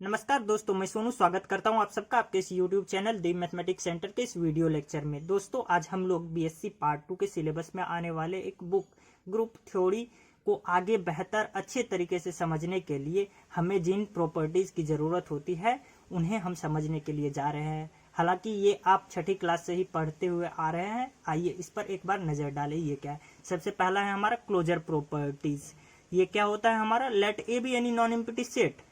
नमस्कार दोस्तों, मैं सोनू स्वागत करता हूं आप सबका आपके इस YouTube चैनल दी मैथमेटिक्स सेंटर के इस वीडियो लेक्चर में। दोस्तों, आज हम लोग बीएससी पार्ट 2 के सिलेबस में आने वाले एक बुक ग्रुप थ्योरी को आगे बेहतर अच्छे तरीके से समझने के लिए हमें जिन प्रॉपर्टीज की जरूरत होती है उन्हें हम समझने के लिए जा रहे हैं। हालांकि ये आप छठी क्लास से ही पढ़ते हुए आ रहे हैं। आइए इस पर एक बार नजर डालें। ये क्या है? सबसे पहला है हमारा क्लोजर प्रॉपर्टीज। ये क्या होता है हमारा? Let A B any non empty set.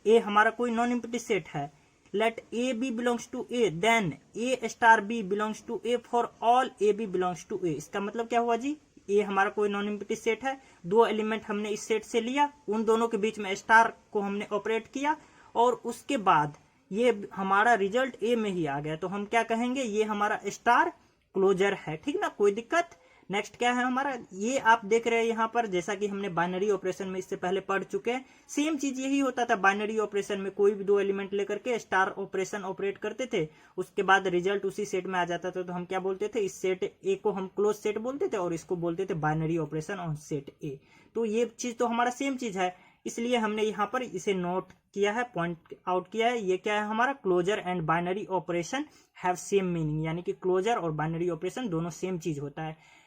A हमारा कोई नॉन एम्प्टी सेट है। Let A B belongs to A, then A star B belongs to A for all A B belongs to A. इसका मतलब क्या हुआ जी? ए हमारा कोई non empty set है, दो एलिमेंट हमने इस सेट से लिया, उन दोनों के बीच में स्टार को हमने ऑपरेट किया और उसके बाद ये हमारा रिजल्ट ए में ही आ गया, तो हम क्या कहेंगे? ये हमारा स्टार क्लोजर है। ठीक ना, कोई दिक्कत? नेक्स्ट क्या है हमारा? ये आप देख रहे हैं यहाँ पर, जैसा कि हमने बाइनरी ऑपरेशन में इससे पहले पढ़ चुके हैं, सेम चीज यही होता था। बाइनरी ऑपरेशन में कोई भी दो एलिमेंट लेकर के स्टार ऑपरेशन ऑपरेट करते थे, उसके बाद रिजल्ट उसी सेट में आ जाता था। तो हम क्या बोलते थे? इस सेट ए को हम क्लोज सेट बोलते थे और इसको बोलते थे बाइनरी ऑपरेशन ऑन सेट ए। तो ये चीज तो हमारा सेम चीज है, इसलिए हमने यहाँ पर इसे नोट किया है, पॉइंट आउट किया है। ये क्या है हमारा? Closer and binary operation have same meaning, यानी कि क्लोजर और बाइनरी ऑपरेशन दोनों सेम चीज होता है।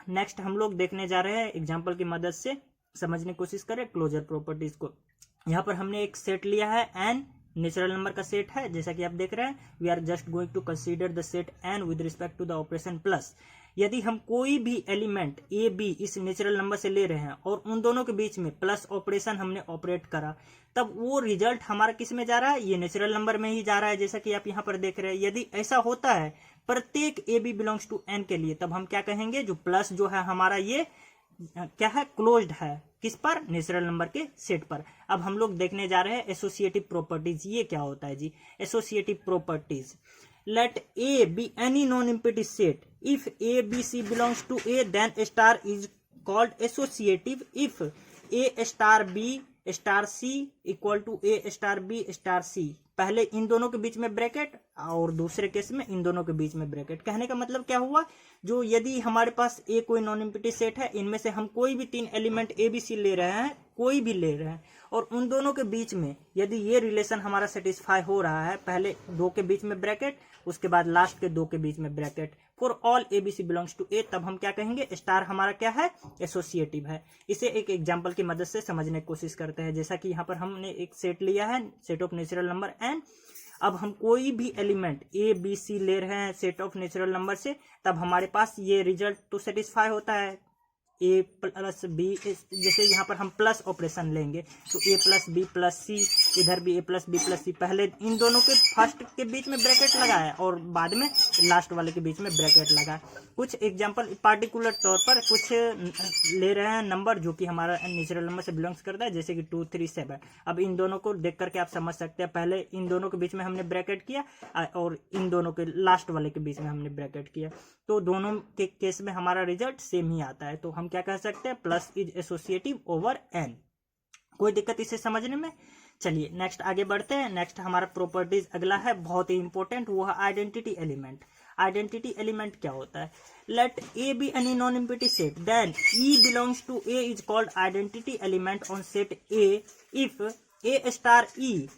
नेक्स्ट हम लोग देखने जा रहे हैं, एग्जांपल की मदद से समझने की कोशिश करें क्लोजर प्रॉपर्टीज को। यहाँ पर हमने एक सेट लिया है, एन नेचुरल नंबर का सेट है, जैसा कि आप देख रहे हैं। We are just going to consider the set N with respect to the operation plus. यदि हम कोई भी एलिमेंट ए बी इस नेचुरल नंबर से ले रहे हैं और उन दोनों के बीच में प्लस ऑपरेशन हमने ऑपरेट करा, तब वो रिजल्ट हमारा किस में जा रहा है? ये नेचुरल नंबर में ही जा रहा है, जैसा कि आप यहाँ पर देख रहे हैं। यदि ऐसा होता है प्रत्येक a B belongs to N के लिए, तब हम क्या कहेंगे? जो प्लस जो है हमारा, ये क्या है? क्लोज्ड है। किस पर? नेचुरल नंबर के सेट पर। अब हम लोग देखने जा रहे हैं एसोसिएटिव प्रॉपर्टीज। ये क्या होता है जी? Associative properties, let A B any non empty set, if A B C belongs to A then star is called associative if A star B star C equal to A star B star C. पहले इन दोनों के बीच में bracket और दूसरे case में इन दोनों के बीच में ब्रैकेट। कहने का मतलब क्या हुआ? जो यदि हमारे पास ए कोई नॉन एम्प्टी सेट है, इनमें से हम कोई भी तीन एलिमेंट ए बी सी ले रहे हैं, कोई भी ले रहे हैं, और उन दोनों के बीच में यदि ये रिलेशन हमारा सेटिस्फाई हो रहा है, पहले दो के बीच में ब्रैकेट, उसके बाद लास्ट के दो के बीच में bracket, for all A B C belongs to A, तब हम क्या कहेंगे? स्टार हमारा क्या है? एसोसिएटिव है। इसे एक एग्जांपल की मदद से समझने की कोशिश करते हैं। जैसा कि यहाँ पर हमने एक सेट लिया है, set of natural number N. अब हम कोई भी एलिमेंट ए बी सी ले रहे हैं सेट ऑफ नेचुरल नंबर से, तब हमारे पास ये रिजल्ट तो सेटिस्फाई होता है, ए प्लस बी। जैसे यहाँ पर हम प्लस ऑपरेशन लेंगे तो ए प्लस बी प्लस सी, इधर भी ए प्लस बी प्लस सी। पहले इन दोनों के फर्स्ट के बीच में ब्रैकेट लगा है और बाद में लास्ट वाले के बीच में ब्रैकेट लगा है। कुछ एग्जांपल पार्टिकुलर तौर पर कुछ ले रहे हैं नंबर जो कि हमारा नेचुरल नंबर से बिलोंग्स करता है, जैसे कि 2 3 7। अब इन दोनों को देख करके आप समझ सकते हैं, पहले इन दोनों के बीच में हमने ब्रैकेट किया और इन दोनों के लास्ट वाले के बीच में हमने ब्रैकेट किया, तो दोनों के केस में हमारा रिजल्ट सेम ही आता है। तो हम क्या कह सकते हैं? Plus is associative over N. कोई दिक्कत इसे समझने में? चलिए नेक्स्ट आगे बढ़ते हैं। नेक्स्ट हमारा प्रॉपर्टीज अगला है, बहुत ही इंपॉर्टेंट, वो है आइडेंटिटी एलिमेंट। आइडेंटिटी एलिमेंट क्या होता है? Let A B any non empty set, then E belongs to A is called identity element on set A if A star E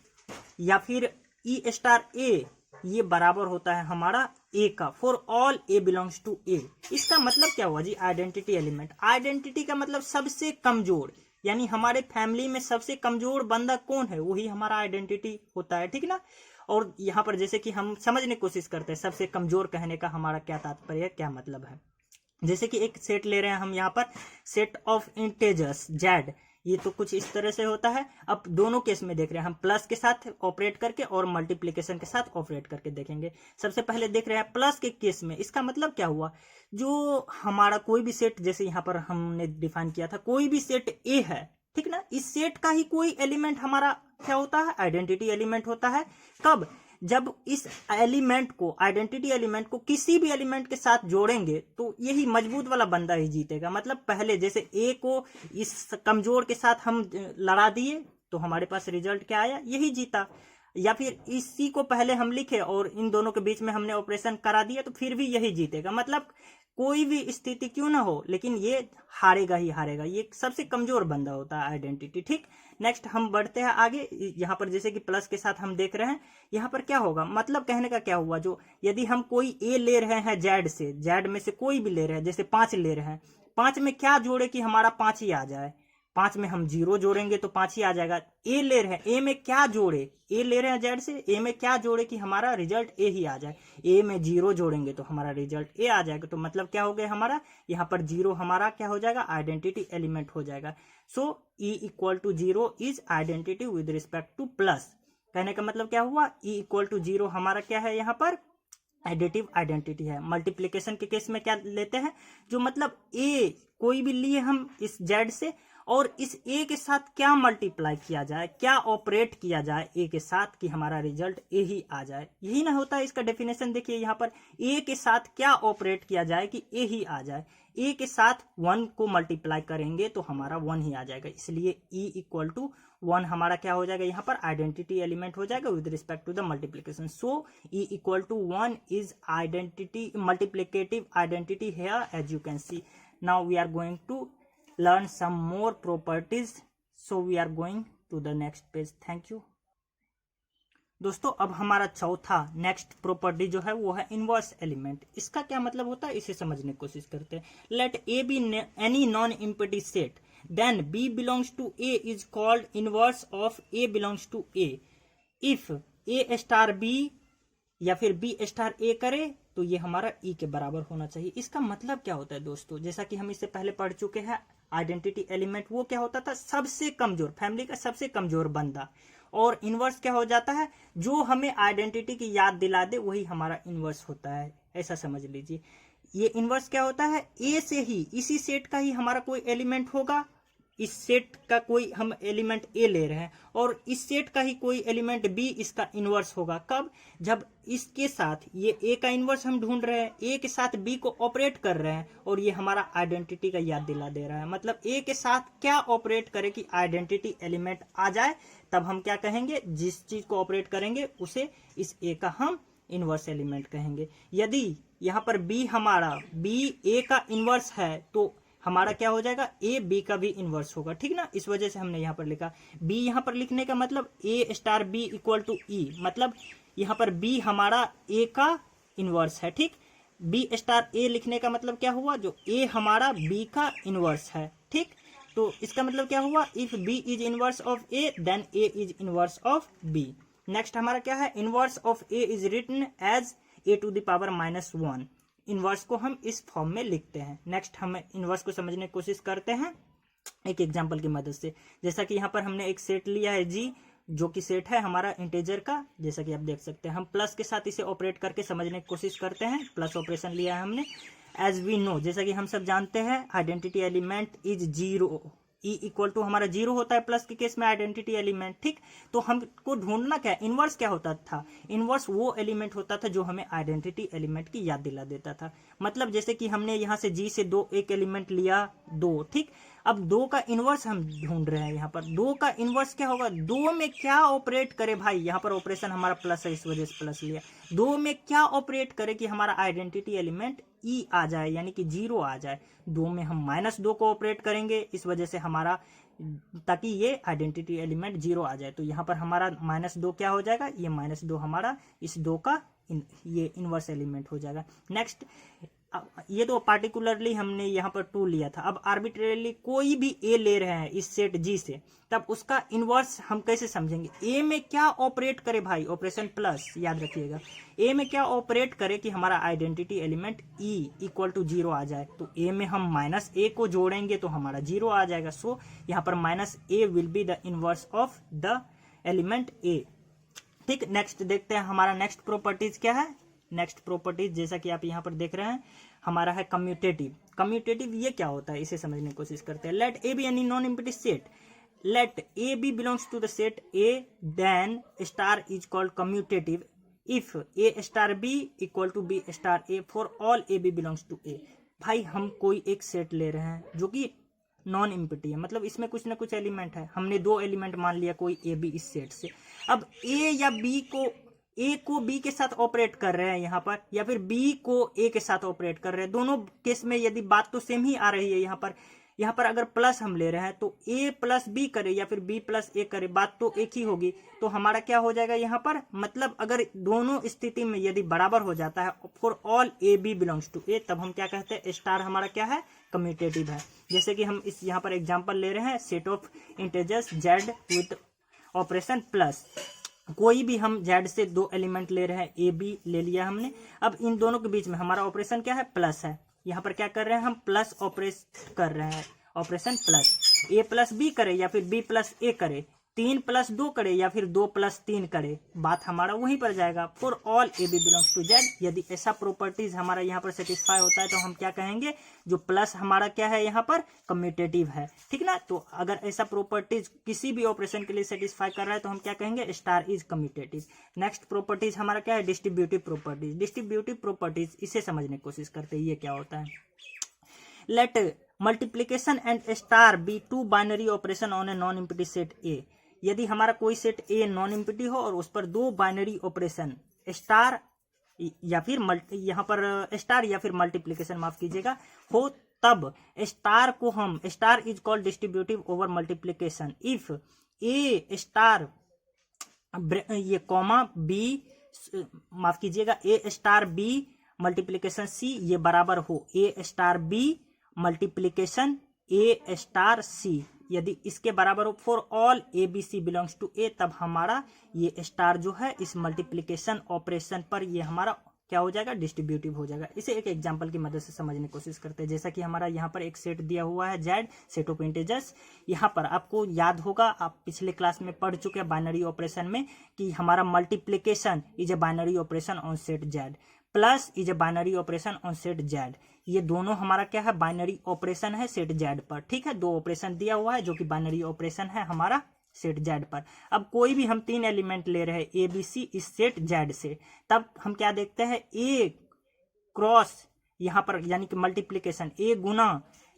या फिर ई स्टार ए ये बराबर होता है हमारा ए का, for all A belongs to A. इसका मतलब क्या हुआ जी? Identity element. आइडेंटिटी का मतलब सबसे कमजोर, यानी हमारे फैमिली में सबसे कमजोर बंदा कौन है, वही हमारा आइडेंटिटी होता है। ठीक ना? और यहाँ पर जैसे कि हम समझने की कोशिश करते हैं, सबसे कमजोर कहने का हमारा क्या तात्पर्य है, क्या मतलब है। जैसे कि एक सेट ले रहे हैं हम यहाँ पर, सेट ऑफ इंटेजर्स जेड। ये तो कुछ इस तरह से होता है। अब दोनों केस में देख रहे हैं हम, प्लस के साथ ऑपरेट करके और मल्टीप्लिकेशन के साथ ऑपरेट करके देखेंगे। सबसे पहले देख रहे हैं प्लस के केस में, इसका मतलब क्या हुआ? जो हमारा कोई भी सेट, जैसे यहाँ पर हमने डिफाइन किया था, कोई भी सेट ए है, ठीक ना, इस सेट का ही कोई एलिमेंट हमारा क्या होता है? आइडेंटिटी एलिमेंट होता है। कब? जब इस एलिमेंट को, आइडेंटिटी एलिमेंट को किसी भी एलिमेंट के साथ जोड़ेंगे तो यही मजबूत वाला बंदा ही जीतेगा। मतलब पहले जैसे ए को इस कमजोर के साथ हम लड़ा दिए तो हमारे पास रिजल्ट क्या आया? यही जीता। या फिर इसी को पहले हम लिखे और इन दोनों के बीच में हमने ऑपरेशन करा दिया तो फिर भी यही जीतेगा। मतलब कोई भी स्थिति क्यों ना हो, लेकिन ये हारेगा ही हारेगा, ये सबसे कमजोर बंदा होता है आइडेंटिटी। ठीक, नेक्स्ट हम बढ़ते हैं आगे। यहाँ पर जैसे कि प्लस के साथ हम देख रहे हैं, यहाँ पर क्या होगा, मतलब कहने का क्या हुआ, जो यदि हम कोई ए ले रहे हैं जेड से, जेड में से कोई भी ले रहे हैं, जैसे 5 ले रहे हैं, 5 में क्या जोड़े कि हमारा 5 ही आ जाए, 5 में हम 0 जोड़ेंगे तो 5 ही आ जाएगा। ए ले रहे हैं, ए में क्या जोड़े, ए ले रहे हैं जेड से, ए में क्या जोड़े कि हमारा रिजल्ट ए ही आ जाए, ए में 0 जोड़ेंगे तो हमारा रिजल्ट ए आ जाएगा। तो मतलब क्या हो गया हमारा, यहाँ पर 0 हमारा क्या हो जाएगा, आइडेंटिटी एलिमेंट हो जाएगा। So E equal to 0 is identity with respect to plus. कहने का मतलब क्या हुआ, E इक्वल टू 0 हमारा क्या है, यहाँ पर एडिटिव आइडेंटिटी है। मल्टीप्लीकेशन के केस में क्या लेते हैं, जो मतलब ए कोई भी लिए हम इस जेड से, और इस ए के साथ क्या मल्टीप्लाई किया जाए, क्या ऑपरेट किया जाए ए के साथ कि हमारा रिजल्ट ए ही आ जाए, यही ना होता है इसका डेफिनेशन। देखिए यहाँ पर ए के साथ क्या ऑपरेट किया जाए कि ए ही आ जाए, ए के साथ 1 को मल्टीप्लाई करेंगे तो हमारा 1 ही आ जाएगा, इसलिए E इक्वल टू 1 हमारा क्या हो जाएगा, यहाँ पर आइडेंटिटी एलिमेंट हो जाएगा with respect to the multiplication. So E equal to 1 is identity multiplicative identity here as you can see. Now we are going to learn some more properties, so we are going to the next page. thank you दोस्तों। अब हमारा चौथा next property जो है वो है inverse element. इसका क्या मतलब होता है, इसे समझने की कोशिश करते हैं। Let A B any non empty set, then b belongs to A is called inverse of a belongs to a. If A star b या फिर बी स्टार ए करे तो ये हमारा ई के बराबर होना चाहिए। इसका मतलब क्या होता है दोस्तों, जैसा कि हम इससे पहले पढ़ चुके हैं, आइडेंटिटी एलिमेंट वो क्या होता था, सबसे कमजोर, फैमिली का सबसे कमजोर बंदा। और इनवर्स क्या हो जाता है, जो हमें आइडेंटिटी की याद दिला दे वही हमारा इनवर्स होता है, ऐसा समझ लीजिए। ये इनवर्स क्या होता है, ए से ही, इसी सेट का ही हमारा कोई एलिमेंट होगा, इस सेट का कोई हम एलिमेंट ए ले रहे हैं, और इस सेट का ही कोई एलिमेंट बी इसका इनवर्स होगा। कब, जब इसके साथ ये ए का इनवर्स हम ढूंढ रहे हैं, ए के साथ बी को ऑपरेट कर रहे हैं, और ये हमारा आइडेंटिटी का याद दिला दे रहा है। मतलब ए के साथ क्या ऑपरेट करे कि आइडेंटिटी एलिमेंट आ जाए, तब हम क्या कहेंगे, जिस चीज को ऑपरेट करेंगे उसे इस ए का हम इनवर्स एलिमेंट कहेंगे। यदि यहाँ पर बी हमारा, बी ए का इनवर्स है तो हमारा क्या हो जाएगा, ए बी का भी इनवर्स होगा, ठीक ना। इस वजह से हमने यहाँ पर लिखा, बी यहाँ पर लिखने का मतलब ए स्टार बी इक्वल टू ई, मतलब यहाँ पर बी हमारा ए का इनवर्स है, ठीक। बी स्टार ए लिखने का मतलब क्या हुआ, जो ए हमारा बी का इनवर्स है, ठीक। तो इसका मतलब क्या हुआ, if b is inverse of a then a is inverse of b. Next हमारा क्या है, inverse of a is written as a to the power -1। Inverse को हम इस फॉर्म में लिखते हैं। नेक्स्ट हम इनवर्स को समझने की कोशिश करते हैं एक एग्जांपल की मदद से। जैसा कि यहाँ पर हमने एक सेट लिया है जी, जो कि सेट है हमारा इंटीजर का, जैसा कि आप देख सकते हैं। हम प्लस के साथ इसे ऑपरेट करके समझने की कोशिश करते हैं। प्लस ऑपरेशन लिया है हमने। एज वी नो, जैसा कि हम सब जानते हैं, identity element is 0। E equal to हमारा 0 होता है प्लस के केस में आइडेंटिटी एलिमेंट, ठीक। तो हमको ढूंढना क्या है, इनवर्स क्या होता था, इनवर्स वो एलिमेंट होता था जो हमें आइडेंटिटी एलिमेंट की याद दिला देता था। मतलब जैसे कि हमने यहाँ से जी से एक एलिमेंट लिया 2, ठीक। अब 2 का इनवर्स हम ढूंढ रहे हैं। यहाँ पर 2 का इनवर्स क्या होगा, 2 में क्या ऑपरेट करे भाई, यहाँ पर ऑपरेशन हमारा प्लस है इस वजह से प्लस लिया। 2 में क्या ऑपरेट करे कि हमारा आइडेंटिटी एलिमेंट ई आ जाए, यानी कि 0 आ जाए। 2 में हम -2 को ऑपरेट करेंगे, इस वजह से हमारा, ताकि ये आइडेंटिटी एलिमेंट 0 आ जाए। तो यहाँ पर हमारा -2 क्या हो जाएगा, ये -2 हमारा इस 2 का ये इनवर्स एलिमेंट हो जाएगा। नेक्स्ट, ये तो पार्टिकुलरली हमने यहाँ पर 2 लिया था। अब आर्बिट्रेरली कोई भी ए ले रहे हैं इस सेट जी से, तब उसका इनवर्स हम कैसे समझेंगे। ए में क्या ऑपरेट करे भाई, ऑपरेशन प्लस, याद रखिएगा। ए में क्या ऑपरेट करे कि हमारा identity element E equal to 0 आ जाए। तो ए में हम -a को जोड़ेंगे तो हमारा 0 आ जाएगा। सो यहाँ पर -a will be the inverse of the element A, ठीक। नेक्स्ट देखते हैं हमारा नेक्स्ट प्रॉपर्टीज क्या है। नेक्स्ट प्रॉपर्टीज जैसा कि आप यहाँ पर देख रहे हैं हमारा है कम्यूटेटिव। कम्यूटेटिव ये क्या होता है, इसे समझने की कोशिश करते हैं। Let A B any non empty set, let A B belongs to the set A, then star is called commutative if A star B equal to B star A for all A B belongs to A. भाई हम कोई एक set ले रहे हैं जो कि non empty है, मतलब इसमें कुछ ना कुछ एलिमेंट है। हमने 2 एलिमेंट मान लिया कोई ए बी इस सेट से। अब ए या बी को ए को बी के साथ ऑपरेट कर रहे हैं यहाँ पर, या फिर बी को ए के साथ ऑपरेट कर रहे हैं, दोनों केस में यदि बात तो सेम ही आ रही है। यहाँ पर अगर प्लस हम ले रहे हैं तो ए प्लस बी करे या फिर बी प्लस ए करे, बात तो एक ही होगी। तो हमारा क्या हो जाएगा यहाँ पर, मतलब अगर दोनों स्थिति में यदि बराबर हो जाता है for all A B belongs to A, तब हम क्या कहते हैं, स्टार हमारा क्या है, कम्यूटेटिव है। जैसे कि हम इस यहाँ पर एग्जाम्पल ले रहे हैं, set of integers Z with operation plus, कोई भी हम जेड से दो एलिमेंट ले रहे हैं, ए बी ले लिया हमने। अब इन दोनों के बीच में हमारा ऑपरेशन क्या है, प्लस है। यहाँ पर क्या कर रहे हैं, हम प्लस ऑपरेशन कर रहे हैं, ऑपरेशन प्लस। ए प्लस बी करे या फिर बी प्लस ए करे, 3 + 2 करे या फिर 2 + 3 करे, बात हमारा वहीं पर जाएगा। For all A B belongs to Z, यदि ऐसा प्रॉपर्टीज हमारा यहाँ पर सेटिस्फाई होता है तो हम क्या कहेंगे, जो प्लस हमारा क्या है यहाँ पर, कम्यूटेटिव है, ठीक ना। तो अगर ऐसा प्रॉपर्टीज किसी भी ऑपरेशन के लिए सेटिस्फाई कर रहा है तो हम क्या कहेंगे, star is commutative. Next properties हमारा क्या है, डिस्ट्रीब्यूटिव प्रॉपर्टीज। डिस्ट्रीब्यूटिव प्रॉपर्टीज, इसे समझने की कोशिश करते हैं, ये क्या होता है। Let multiplication and star be 2 binary operation on a non empty set a. यदि हमारा कोई सेट ए नॉन एम्प्टी हो और उस पर 2 बाइनरी ऑपरेशन स्टार या फिर यहाँ पर स्टार या फिर मल्टीप्लीकेशन, माफ कीजिएगा, हो, तब स्टार को हम, star is called distributive over multiplication if A star, ये कॉमा बी, माफ कीजिएगा, A star B multiplication C ये बराबर हो A star B multiplication A star C. यदि इसके बराबर हो for all A B C belongs to A, तब हमारा ये स्टार जो है इस मल्टीप्लीकेशन ऑपरेशन पर ये हमारा क्या हो जाएगा, डिस्ट्रीब्यूटिव हो जाएगा। इसे एक एग्जांपल की मदद से समझने की कोशिश करते हैं। जैसा कि हमारा यहाँ पर एक सेट दिया हुआ है जेड, सेट ऑफ इंटीजर्स। यहाँ पर आपको याद होगा, आप पिछले क्लास में पढ़ चुके हैं बाइनरी ऑपरेशन में, कि हमारा multiplication is a binary operation on set Z, plus is a binary operation on set Z. ये दोनों हमारा क्या है, बाइनरी ऑपरेशन है सेट जेड पर, ठीक है। 2 ऑपरेशन दिया हुआ है जो कि बाइनरी ऑपरेशन है हमारा सेट जेड पर। अब कोई भी हम 3 एलिमेंट ले रहे हैं ए बी सी इस सेट जेड से, तब हम क्या देखते हैं, ए क्रॉस यहाँ पर यानी कि मल्टीप्लीकेशन ए गुना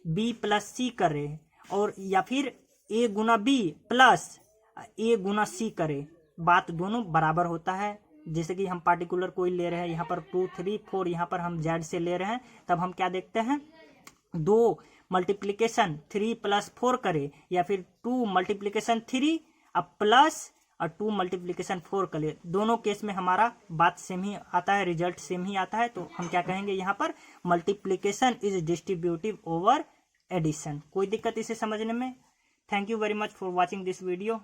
बी प्लस सी करे, और या फिर ए गुना बी प्लस ए गुना सी करे, बात दोनों बराबर होता है। जैसे कि हम पार्टिकुलर कोई ले रहे हैं, यहाँ पर 2 3 4, यहाँ पर हम जेड से ले रहे हैं, तब हम क्या देखते हैं, 2 मल्टीप्लीकेशन 3 + 4 करे या फिर 2 मल्टीप्लीकेशन 3 अब प्लस और 2 मल्टीप्लीकेशन 4 करे, दोनों केस में हमारा बात सेम ही आता है, रिजल्ट सेम ही आता है। तो हम क्या कहेंगे यहाँ पर, multiplication is distributive over addition. कोई दिक्कत इसे समझने में? Thank you very much for watching this video.